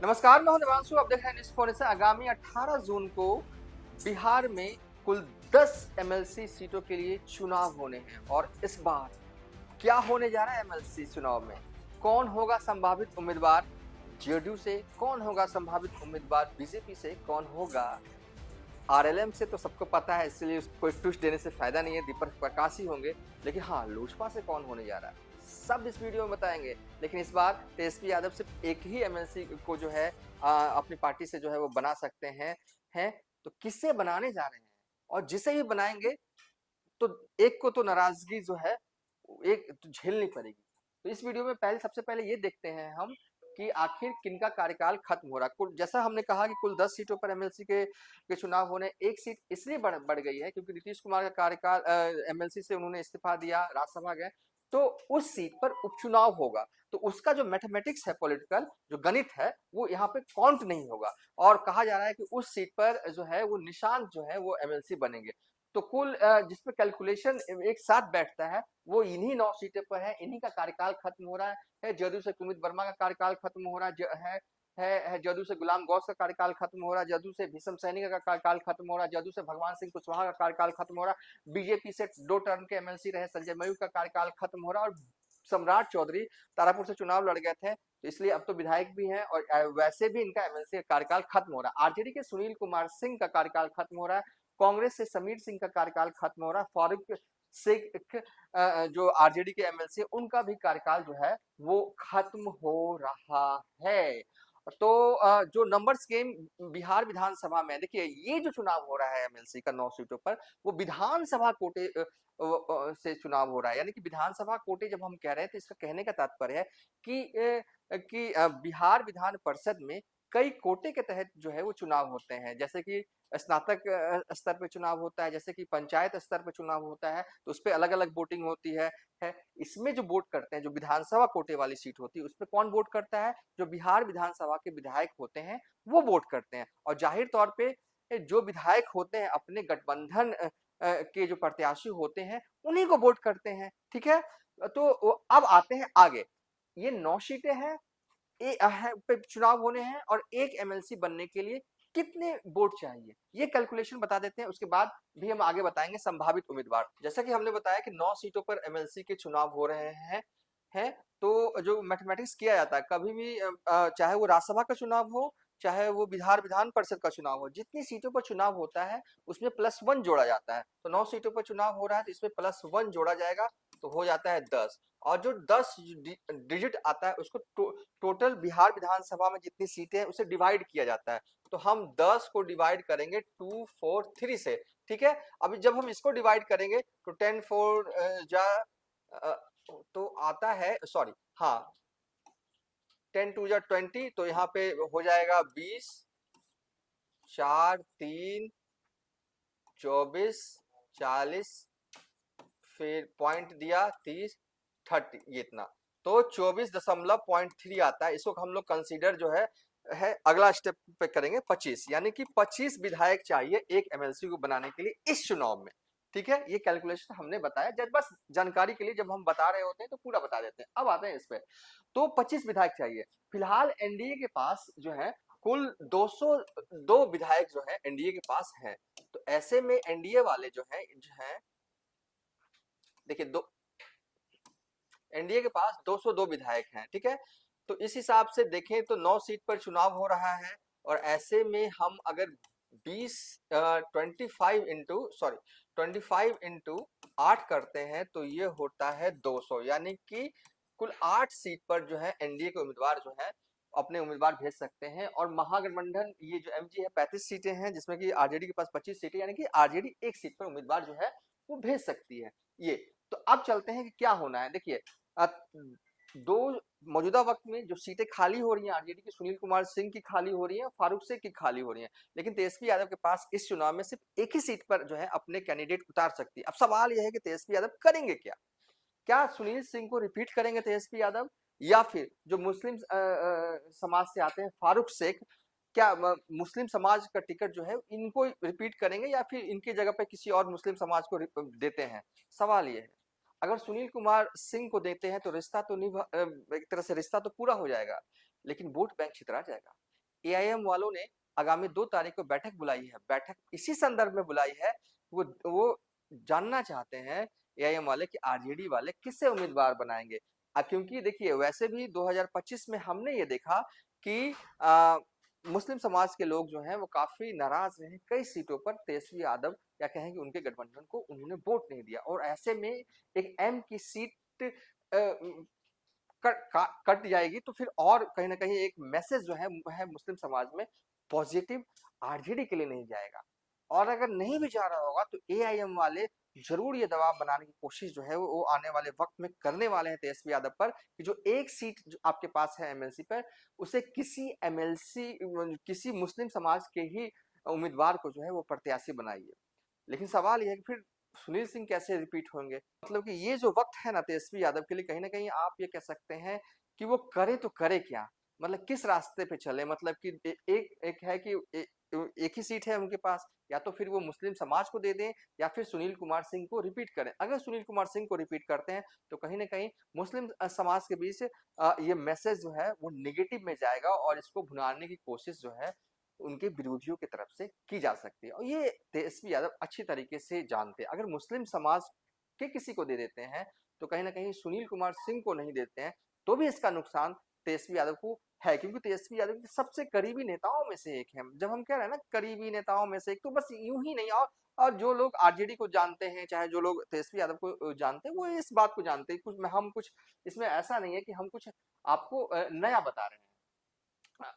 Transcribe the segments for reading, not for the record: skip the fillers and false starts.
नमस्कार, मैं हूं देवांशु। आप देख रहे हैं न्यूज़ फोन से। आगामी 18 जून को बिहार में कुल 10 एमएलसी सीटों के लिए चुनाव होने हैं और इस बार क्या होने जा रहा है एमएलसी चुनाव में? कौन होगा संभावित उम्मीदवार जेडीयू से, कौन होगा संभावित उम्मीदवार बीजेपी से, कौन होगा आरएलएम से, तो सबको पता है, इसलिए कोई ट्विस्ट देने से फायदा नहीं है, दीपक प्रकाश ही होंगे। लेकिन हाँ, लोजपा से कौन होने जा रहा है, सब इस वीडियो में बताएंगे। लेकिन इस बार तेजस्वी यादव सिर्फ एक ही एमएलसी को जो है अपनी पार्टी से जो है वो बना सकते हैं। तो किससे बनाने जा रहे हैं, और जिसे भी बनाएंगे तो एक को तो नाराजगी जो है एक तो झेलनी पड़ेगी। तो इस वीडियो में सबसे पहले ये देखते हैं हम कि आखिर किनका कार्यकाल खत्म हो रहा है। कुल जैसा हमने कहा कि कुल 10 सीटों पर एमएलसी के चुनाव होने, एक सीट इसलिए बढ़ गई है क्योंकि नीतीश कुमार का कार्यकाल एमएलसी से उन्होंने इस्तीफा दिया, राज्यसभा गए, तो उस सीट पर उपचुनाव होगा। तो उसका जो मैथमेटिक्स है, पॉलिटिकल जो गणित है, वो यहाँ पे काउंट नहीं होगा। और कहा जा रहा है कि उस सीट पर जो है वो निशांत जो है वो एमएलसी बनेंगे। तो कुल जिसपे कैलकुलेशन एक साथ बैठता है वो इन्हीं 9 सीटों पर है। इन्हीं का कार्यकाल खत्म हो रहा है। जदयू से कुमुद वर्मा का कार्यकाल खत्म हो रहा है जदयू से गुलाम गौस का कार्यकाल खत्म हो रहा है, जदयू से भीषम सैनी का कार्यकाल खत्म हो रहा है, जदयू से भगवान सिंह कुशवाहा का कार्यकाल खत्म हो रहा है, बीजेपी से 2 टर्म के एमएलसी रहे संजय मयूर का कार्यकाल खत्म हो रहा है, और सम्राट चौधरी तारापुर से चुनाव लड़ गए थे, तो इसलिए अब तो विधायक भी हैं और वैसे भी इनका एमएलसी का कार्यकाल खत्म हो रहा है। आरजेडी के सुनील कुमार सिंह का कार्यकाल खत्म हो रहा है, कांग्रेस से समीर सिंह का कार्यकाल खत्म हो रहा है, फारूक शेख जो आरजेडी के एमएलसी उनका भी कार्यकाल जो है वो खत्म हो रहा है। तो जो नंबर्स गेम बिहार विधानसभा में, देखिए ये जो चुनाव हो रहा है एमएलसी का 9 सीटों पर, वो विधानसभा कोटे से चुनाव हो रहा है। यानी कि विधानसभा कोटे जब हम कह रहे हैं तो इसका कहने का तात्पर्य है कि बिहार विधान परिषद में कई कोटे के तहत जो है वो चुनाव होते हैं। जैसे कि स्नातक स्तर पे चुनाव होता है, जैसे कि पंचायत स्तर पे चुनाव होता है, तो उस पे अलग-अलग वोटिंग होती है। इसमें जो वोट करते हैं, जो विधानसभा कोटे वाली सीट होती है, उस पे कौन वोट करता है? जो बिहार विधानसभा के विधायक होते हैं, वो वोट करते हैं। और जाहिर तौर पे जो विधायक होते हैं अपने गठबंधन के जो प्रत्याशी होते हैं, उन्हीं को वोट करते हैं, ठीक है? तो अब आते हैं आगे। ये 9 सीटें हैं, पे चुनाव होने हैं, और एक एमएलसी बनने के लिए कितने वोट चाहिए, ये कैलकुलेशन बता देते हैं। उसके बाद भी हम आगे बताएंगे संभावित उम्मीदवार। जैसा कि हमने बताया कि 9 सीटों पर एमएलसी के चुनाव हो रहे हैं। तो जो मैथमेटिक्स किया जाता है कभी भी, चाहे वो राज्यसभा का चुनाव हो, चाहे वो बिहार विधान परिषद का चुनाव हो, जितनी सीटों पर चुनाव होता है उसमें +1 जोड़ा जाता है। तो 9 सीटों पर चुनाव हो रहा है तो इसमें +1 जोड़ा जाएगा, तो हो जाता है 10। और जो 10 डिजिट आता है उसको टोटल बिहार विधानसभा में जितनी सीटें हैं उसे डिवाइड किया जाता है। तो हम 10 को डिवाइड करेंगे 243 से, ठीक है? अभी जब हम इसको डिवाइड करेंगे तो 10 4 अ, तो आता है, सॉरी, हाँ, 10 2 जा 20, तो यहाँ पे हो जाएगा 20, 4 3 24 40, फिर पॉइंट दिया 30 30, ये इतना, तो 24.3 आता है। इसको हम लोग कंसीडर जो है अगला स्टेप पे करेंगे 25, यानी कि 25 विधायक चाहिए एक एमएलसी को बनाने के लिए इस चुनाव में, ठीक है? ये कैलकुलेशन हमने बताया, जब बस जानकारी के लिए जब हम बता रहे होते हैं तो पूरा बता देते हैं। अब आते हैं इस पे, तो 25 विधायक चाहिए। फिलहाल एनडीए के पास जो है कुल 202 विधायक जो है एनडीए के पास हैं। तो ऐसे में एनडीए वाले जो है देखिए, दो एनडीए के पास 202 विधायक हैं, ठीक है? तो इस हिसाब से देखें तो 9 सीट पर चुनाव हो रहा है, और ऐसे में हम अगर 20 25 इंटू सॉरी 25 इंटू 8 करते हैं तो ये होता है 200, यानी कि कुल 8 सीट पर जो है एनडीए के उम्मीदवार जो है अपने उम्मीदवार भेज सकते हैं। और महागठबंधन ये जो एमजी है 35 सीटें हैं, जिसमें कि आरजेडी के पास 25 सीटें, यानी कि आरजेडी एक सीट पर उम्मीदवार जो है वो भेज सकती है। ये तो अब चलते हैं कि क्या होना है। देखिए, दो मौजूदा वक्त में जो सीटें खाली हो रही हैं आरजेडी की, सुनील कुमार सिंह की खाली हो रही है, फारूक शेख की खाली हो रही है, लेकिन तेजस्वी यादव के पास इस चुनाव में सिर्फ एक ही सीट पर जो है अपने कैंडिडेट उतार सकती है। अब सवाल यह है कि तेजस्वी यादव करेंगे क्या? क्या सुनील सिंह को रिपीट करेंगे तेजस्वी यादव, या फिर जो मुस्लिम समाज से आते हैं फारूक शेख, क्या मुस्लिम समाज का टिकट जो है इनको रिपीट करेंगे, या फिर इनकी जगह पे किसी और मुस्लिम समाज को देते हैं? सवाल ये है। अगर सुनील कुमार सिंह को देते हैं तो रिश्ता तो एक तरह से रिश्ता तो पूरा हो जाएगा, लेकिन वोट बैंक छितरा जाएगा। एआईएम वालों ने आगामी 2 तारीख को बैठक बुलाई है। बैठक इसी संदर्भ में बुलाई है, वो जानना चाहते हैं एआईएम वाले कि आरजेडी वाले किससे उम्मीदवार बनाएंगे। क्योंकि देखिए वैसे भी 2025 में हमने ये देखा कि मुस्लिम समाज के लोग जो हैं वो काफी नाराज रहे कई सीटों पर। तेजस्वी यादव या कहें कि उनके गठबंधन को उन्होंने वोट नहीं दिया, और ऐसे में एक एम की सीट कट जाएगी तो फिर और कहीं ना कहीं एक मैसेज जो है मुस्लिम समाज में पॉजिटिव आरजेडी के लिए नहीं जाएगा। और अगर नहीं भी जा रहा होगा तो एआईएम वाले जरूर ये दबाव बनाने की कोशिश जो है वो आने वाले वक्त में करने वाले हैं तेजस्वी यादव पर, कि जो एक सीट जो आपके पास है एमएलसी पर, उसे किसी मुस्लिम समाज के ही उम्मीदवार को जो है वो प्रत्याशी बनाइए। लेकिन सवाल यह है कि फिर सुनील सिंह कैसे रिपीट होंगे। मतलब कि ये जो वक्त है ना तेजस्वी यादव के लिए, कहीं ना कहीं आप ये कह सकते हैं कि वो करे तो करे क्या, मतलब किस रास्ते पे चले। मतलब कि एक है कि एक ही सीट है उनके पास, या तो फिर वो मुस्लिम समाज को दे दें या फिर सुनील कुमार सिंह को रिपीट करें। अगर सुनील कुमार सिंह को रिपीट करते हैं तो कहीं ना कहीं मुस्लिम समाज के बीच ये मैसेज जो है वो नेगेटिव में जाएगा, और इसको भुनाने की कोशिश जो है उनके विरोधियों की तरफ से की जा सकती है। और ये तेजस्वी यादव अच्छी तरीके से जानते हैं। अगर मुस्लिम समाज के किसी को दे देते हैं तो कहीं ना कहीं सुनील कुमार सिंह को नहीं देते हैं तो भी इसका नुकसान तेजस्वी यादव को है, क्योंकि तेजस्वी यादव के सबसे करीबी नेताओं में से एक है। जब हम कह रहे हैं ना करीबी नेताओं में से एक, तो बस यूं ही नहीं, और जो लोग आरजेडी को जानते हैं, चाहे जो लोग तेजस्वी यादव को जानते हैं, वो इस बात को जानते हैं। कुछ इसमें ऐसा नहीं है कि हम कुछ आपको नया बता रहे हैं।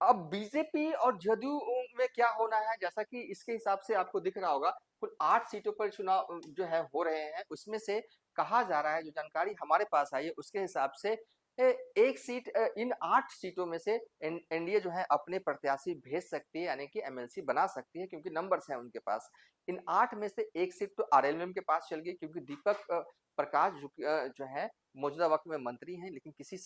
अब बीजेपी और जदयू में क्या होना है, जैसा कि इसके हिसाब से आपको दिख रहा होगा कुल 8 सीटों पर चुनाव जो है हो रहे हैं। उसमें से कहा जा रहा है, जो जानकारी हमारे पास आई है उसके हिसाब से एक सीट इन 8 सीटों में से एनडीए जो है अपने प्रत्याशी भेज सकती है, यानी कि एमएलसी बना सकती है, क्योंकि नंबर्स हैं उनके पास। इन 8 में से एक सीट तो आरएलएम के पास चल गई, क्योंकि दीपक प्रकाश जो है मौजूदा वक्त में मंत्री हैं लेकिन किसी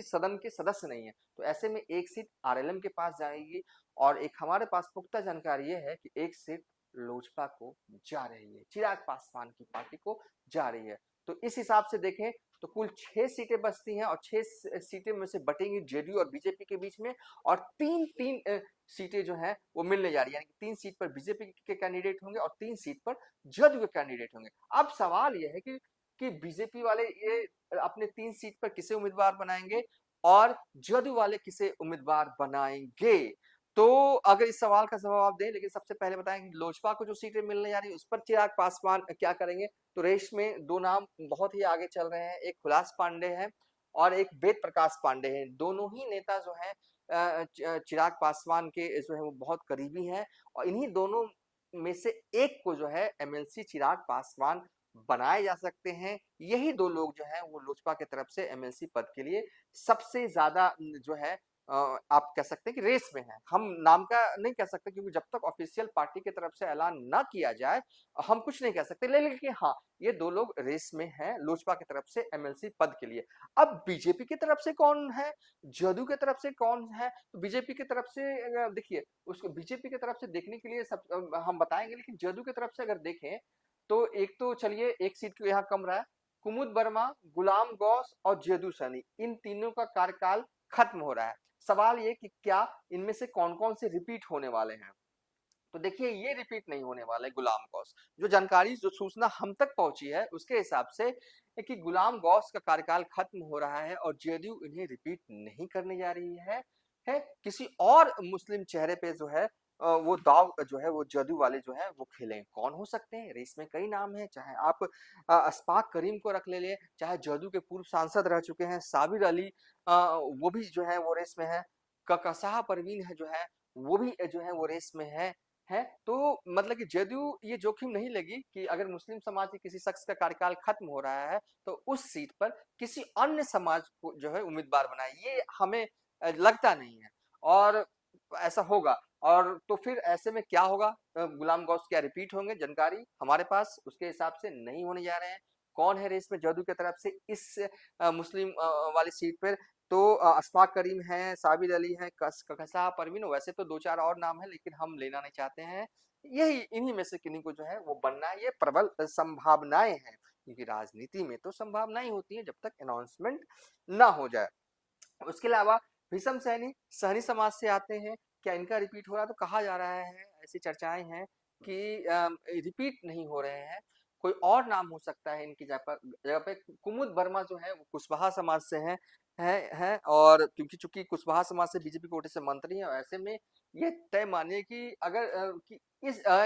सदन के सदस्य नहीं है, तो ऐसे में एक सीट आरएलएम के पास जाएगी। और एक हमारे पास पुख्ता जानकारी ये है कि एक सीट लोजपा को जा रही है, चिराग पासवान की पार्टी को जा रही है। तो इस हिसाब से देखें तो कुल 6 सीटें बचती हैं, और 6 सीटें में से बटेंगी जेडीयू और बीजेपी के बीच में, और तीन तीन सीटें जो हैं वो मिलने जा रही है, यानी कि 3 सीट पर बीजेपी के कैंडिडेट होंगे और 3 सीट पर जदयू के कैंडिडेट होंगे। अब सवाल यह है कि बीजेपी वाले ये अपने 3 सीट पर किसे उम्मीदवार बनाएंगे और जदयू वाले किसे उम्मीदवार बनाएंगे। तो अगर इस सवाल का जवाब आप दें, लेकिन सबसे पहले बताएं कि लोजपा को जो सीटें मिलने जा रही है उस पर चिराग पासवान क्या करेंगे। तो रेस में 2 नाम बहुत ही आगे चल रहे हैं, एक हुलास पांडे है और एक वेद प्रकाश पांडे हैं। दोनों ही नेता जो है चिराग पासवान के जो है वो बहुत करीबी हैं, और इन्हीं दोनों में से एक को जो है एमएलसी चिराग पासवान बनाए जा सकते हैं। यही 2 लोग जो हैं वो लोजपा की तरफ से एमएलसी पद के लिए सबसे ज्यादा जो है आप कह सकते हैं कि रेस में है। हम नाम का नहीं कह सकते, क्योंकि जब तक ऑफिशियल पार्टी की तरफ से ऐलान ना किया जाए हम कुछ नहीं कह सकते, लेकिन हाँ ये 2 लोग रेस में हैं लोजपा की तरफ से एमएलसी पद के लिए। अब बीजेपी की तरफ से कौन है, जदयू की तरफ से कौन है, तो बीजेपी की तरफ से देखिए, उसको बीजेपी की तरफ से देखने के लिए सब हम बताएंगे, लेकिन जदयू की तरफ से अगर देखें तो एक तो चलिए एक सीट को यहाँ कम रहा है, कुमुद वर्मा, गुलाम गौस और जदयू सैनी, इन तीनों का कार्यकाल खत्म हो रहा है। सवाल ये कि क्या इनमें से कौन कौन से रिपीट होने वाले हैं। तो देखिए ये रिपीट नहीं होने वाले गुलाम गौस। जो जानकारी जो सूचना हम तक पहुंची है उसके हिसाब से कि गुलाम गौस का कार्यकाल खत्म हो रहा है और जेडीयू इन्हें रिपीट नहीं करने जा रही है किसी और मुस्लिम चेहरे पे जो है वो दाव जो है वो जदयू वाले जो है वो खेलें। कौन हो सकते हैं, रेस में कई नाम हैं, चाहे आप अशफाक करीम को रख ले, चाहे जदयू के पूर्व सांसद रह चुके हैं साबिर अली, वो भी जो है वो रेस में है, ककसाह परवीन है जो है वो भी जो है वो रेस में है। तो मतलब कि जदयू ये जोखिम नहीं लेगी कि अगर मुस्लिम समाज के किसी शख्स का कार्यकाल खत्म हो रहा है तो उस सीट पर किसी अन्य समाज को जो है उम्मीदवार बनाए, ये हमें लगता नहीं है और ऐसा होगा। और तो फिर ऐसे में क्या होगा, गुलाम गौस क्या रिपीट होंगे, जानकारी हमारे पास उसके हिसाब से नहीं होने जा रहे हैं। कौन है रेस में जदयू की तरफ से इस मुस्लिम वाली सीट पर, तो अशफाक करीम है, साबिर अली है, ककसाह परवीन, वैसे तो 2-4 और नाम है लेकिन हम लेना नहीं चाहते हैं। यही इन्हीं में से किन्हीं को जो है वो बनना है, ये प्रबल संभावनाएं हैं, क्योंकि राजनीति में तो संभावनाएं होती हैं जब तक अनाउंसमेंट ना हो जाए। उसके अलावा भीषम सैनी सहनी समाज से आते हैं, क्या इनका रिपीट हो रहा है? तो कहा जा रहा है, ऐसी चर्चाएं हैं कि रिपीट नहीं हो रहे हैं, कोई और नाम हो सकता है इनकी जगह पे। कुमुद वर्मा जो है वो कुशवाहा समाज से हैं और क्योंकि चूंकि कुशवाहा समाज से बीजेपी कोटे से मंत्री हैं, और ऐसे में ये तय मानिए कि अगर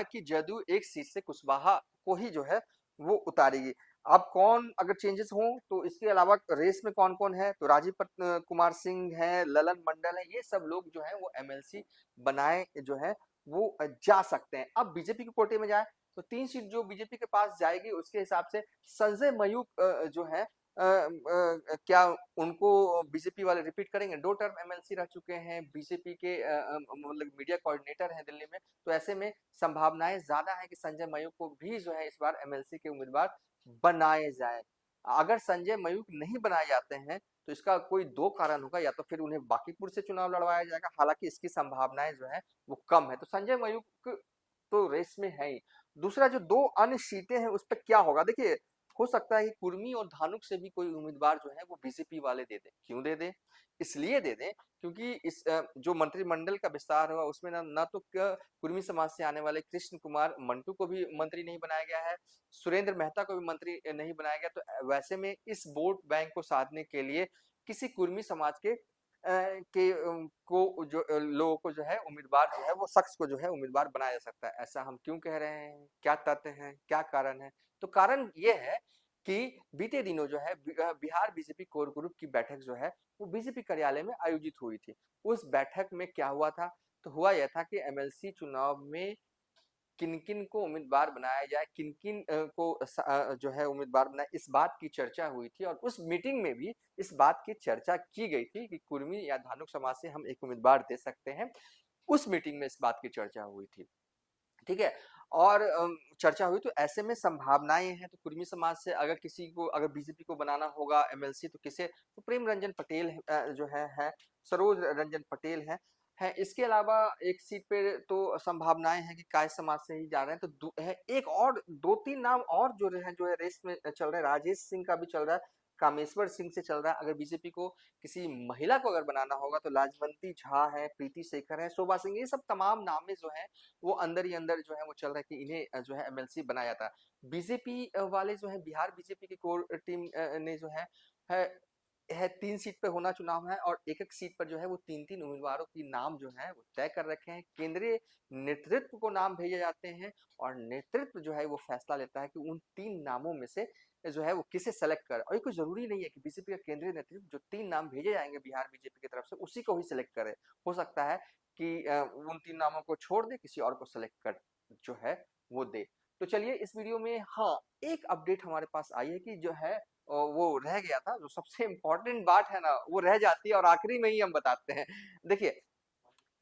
कि जदयू एक सीट से कुशवाहा को ही जो है वो उतारेगी। अब कौन अगर चेंजेस हो तो इसके अलावा रेस में कौन कौन है, तो राजीव कुमार सिंह है, ललन मंडल है, ये सब लोग जो है वो एमएलसी बनाए जो है वो जा सकते हैं। अब बीजेपी के कोटे में जाए तो 3 सीट जो बीजेपी के पास जाएगी उसके हिसाब से संजय मयूख जो है क्या उनको बीजेपी वाले रिपीट करेंगे? 2 टर्म एमएलसी रह चुके हैं, बीजेपी के मतलब मीडिया कोऑर्डिनेटर हैं दिल्ली में, तो ऐसे में संभावनाएं ज्यादा है कि संजय मयूख को भी जो है इस बार एमएलसी के उम्मीदवार बनाए जाए। अगर संजय मयूख नहीं बनाए जाते हैं तो इसका कोई 2 कारण होगा, या तो फिर उन्हें बांकीपुर से चुनाव लड़वाया जाएगा, हालांकि इसकी संभावनाएं जो है वो कम है। तो संजय मयूख तो रेस में है ही। दूसरा जो 2 अन्य सीटें हैं उस पर क्या होगा, देखिए हो सकता है कि कुर्मी और धानुक से भी कोई उम्मीदवार जो है वो बीजेपी वाले दे दें। क्यों दे दें? इसलिए दे दें क्योंकि इस जो मंत्रिमंडल का विस्तार हुआ उसमें न तो कुर्मी समाज से आने वाले कृष्ण कुमार मंटू को भी मंत्री नहीं बनाया गया है, सुरेंद्र मेहता को भी मंत्री नहीं बनाया गया। तो वैसे में इस वोट बैंक को साधने के लिए किसी कुर्मी समाज को जो लोगों को जो है उम्मीदवार जो है वो शख्स को जो है उम्मीदवार बनाया जा सकता है। ऐसा हम क्यों कह रहे हैं, क्या तथ्य हैं, क्या कारण है? तो कारण ये है कि बीते दिनों जो है बिहार बीजेपी कोर ग्रुप की बैठक जो है वो बीजेपी कार्यालय में आयोजित हुई थी। उस बैठक में क्या हुआ था, तो हुआ यह था कि एमएलसी चुनाव में किन-किन को उम्मीदवार बनाया जाए, किन-किन को जो है उम्मीदवार बनाए, इस बात की चर्चा हुई थी। और उस मीटिंग में भी इस बात की चर्चा की गई थी कि कुर्मी या धानुक समाज से हम एक उम्मीदवार दे सकते हैं। उस मीटिंग में इस बात की चर्चा हुई थी, ठीक है? और चर्चा हुई, तो ऐसे में संभावनाएं हैं, तो कुर्मी समाज से अगर किसी को अगर बीजेपी को बनाना होगा एमएलसी तो किसे, तो प्रेम रंजन पटेल जो है सरोज रंजन पटेल है। इसके अलावा एक सीट पे तो संभावनाएं हैं कि काय समाज से ही जा रहे हैं। तो है एक और 2-3 नाम और जो है रेस में चल रहे हैं। राजेश सिंह का भी चल रहा है, कामेश्वर सिंह से चल रहा है। अगर बीजेपी को किसी महिला को अगर बनाना होगा तो लाजवंती झा है, प्रीति शेखर है, शोभा सिंह, ये सब तमाम नामे जो है वो अंदर ही अंदर जो है वो चल रहा है कि इन्हें जो है एमएलसी बनाया जाता है। बीजेपी वाले जो है बिहार बीजेपी की कोर टीम ने जो है 3 सीट पे होना चुनाव है, और एक-एक सीट पर जो है वो 3-3 उम्मीदवारों की नाम जो है वो तय कर रखे हैं। केंद्रीय नेतृत्व को नाम भेजे जाते हैं और नेतृत्व जो है वो फैसला लेता है कि उन 3 नामों में से जो है वो किसे सेलेक्ट करे। और ये कोई जरूरी नहीं है कि बीजेपी का केंद्रीय नेतृत्व जो 3 नाम भेजे जाएंगे बिहार बीजेपी की तरफ से उसी को ही सिलेक्ट करे। हो सकता है कि उन 3 नामों को छोड़ दे, किसी और को सेलेक्ट कर जो है वो दे। तो चलिए इस वीडियो में हाँ एक अपडेट हमारे पास आई है कि जो है वो रह गया था, जो सबसे इम्पोर्टेंट बात है ना वो रह जाती है और आखिरी में ही हम बताते हैं। देखिए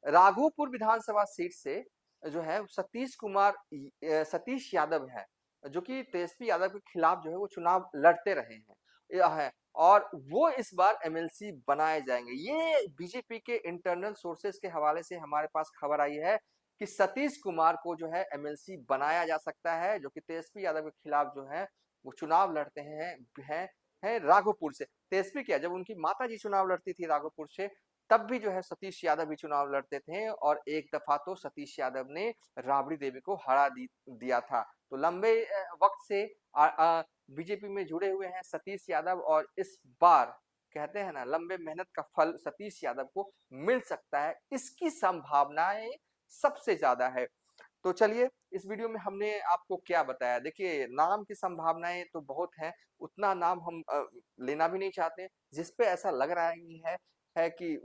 राघोपुर विधानसभा सीट से जो है सतीश यादव है, जो कि तेजस्वी यादव के खिलाफ जो है वो चुनाव लड़ते रहे हैं यह है, और वो इस बार एमएलसी बनाए जाएंगे। ये बीजेपी के इंटरनल सोर्सेस के हवाले से हमारे पास खबर आई है कि सतीश कुमार को जो है एमएलसी बनाया जा सकता है, जो कि तेजस्वी यादव के खिलाफ जो है वो चुनाव लड़ते हैं राघोपुर से। तेजस्वी क्या, जब उनकी माता जी चुनाव लड़ती थी राघोपुर से तब भी जो है सतीश यादव भी चुनाव लड़ते थे, और एक दफा तो सतीश यादव ने राबड़ी देवी को हरा दिया था। तो लंबे वक्त से बीजेपी में जुड़े हुए हैं सतीश यादव, और इस बार कहते हैं ना लंबे मेहनत का फल सतीश यादव को मिल सकता है, इसकी संभावनाएं सबसे ज्यादा है। तो चलिए इस वीडियो में हमने आपको क्या बताया, देखिए नाम की संभावनाएं तो बहुत हैं, उतना नाम हम लेना भी नहीं चाहते। जिस पे ऐसा लग रहा है कि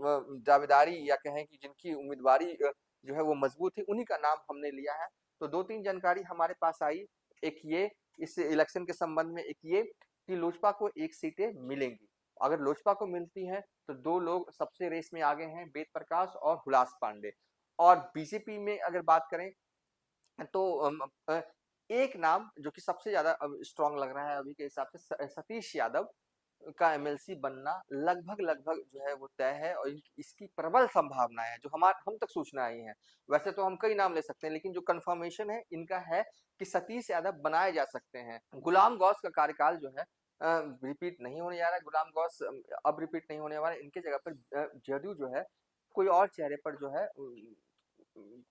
दावेदारी या कहें कि जिनकी उम्मीदवारी जो है वो मजबूत है, उन्हीं का नाम हमने लिया है। तो 2-3 जानकारी हमारे पास आई, एक ये इस इलेक्शन के संबंध में, एक ये कि लोजपा को 1 सीटें मिलेंगी। अगर लोजपा को मिलती है तो 2 लोग सबसे रेस में आगे हैं, वेद प्रकाश और हुलास पांडे। और बीजेपी में अगर बात करें तो एक नाम जो कि सबसे ज्यादा स्ट्रांग लग रहा है अभी के हिसाब से सतीश यादव का एमएलसी बनना लगभग जो है वो तय है, और इसकी प्रबल संभावनाएं है जो हम तक सूचना आई है। वैसे तो हम कई नाम ले सकते हैं, लेकिन जो कंफर्मेशन है इनका है कि सतीश यादव बनाए जा सकते हैं। गुलाम गौस का कार्यकाल जो है रिपीट नहीं होने जा रहा है, गुलाम गौस अब रिपीट नहीं होने वाला है। इनके जगह पर जदयू जो है कोई और चेहरे पर जो है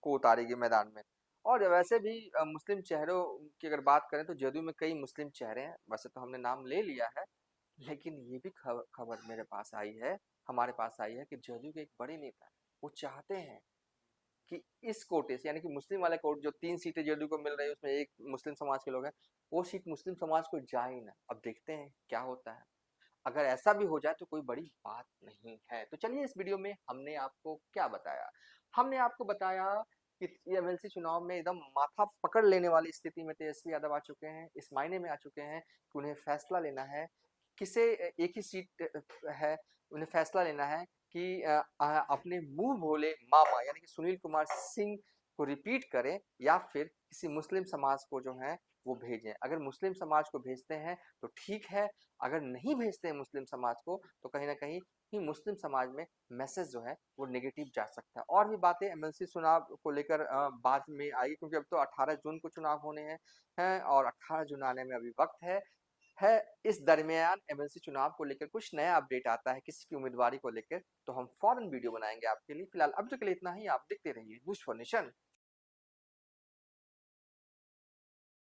को उतारेगी मैदान में। और वैसे भी मुस्लिम चेहरों की अगर बात करें तो जदयू में कई मुस्लिम चेहरे हैं, वैसे तो हमने नाम ले लिया है, लेकिन ये भी खबर मेरे पास आई है, हमारे पास आई है कि जदयू के एक बड़े नेता वो चाहते हैं कि इस कोटे से, यानी कि मुस्लिम वाले कोट जो 3 सीटें जदयू को मिल रही है उसमें एक मुस्लिम समाज के लोग हैं, वो सीट मुस्लिम समाज को जाए ही ना। अब देखते हैं क्या होता है। अगर ऐसा भी हो जाए तो कोई बड़ी बात नहीं है। तो चलिए इस वीडियो में हमने आपको क्या बताया? हमने आपको बताया कि एमएलसी चुनाव में एकदम माथा पकड़ लेने वाली स्थिति में तेजस्वी यादव आ चुके हैं, इस मायने में आ चुके हैं कि उन्हें फैसला लेना है, किसे एक ही सीट है, उन्हें फैसला लेना है कि अपने मुंह भोले मामा यानी कि सुनील कुमार सिंह को रिपीट करें या फिर किसी मुस्लिम समाज को जो है वो भेजें। अगर मुस्लिम समाज को भेजते हैं तो ठीक है, अगर नहीं भेजते हैं मुस्लिम समाज को तो कहीं ना कहीं ही मुस्लिम समाज में मैसेज जो है वो नेगेटिव जा सकता है। और भी बातें एमएलसी चुनाव को लेकर बाद में आई, क्योंकि अब तो 18 जून को चुनाव होने हैं और 18 जून आने में अभी वक्त है। इस दरमियान एमएलसी चुनाव को लेकर कुछ नया अपडेट आता है किसी की उम्मीदवारी को लेकर तो हम फौरन वीडियो बनाएंगे आपके लिए। फिलहाल अब तक के लिए इतना ही, आप देखते रहिए न्यूज़ फॉर नेशन।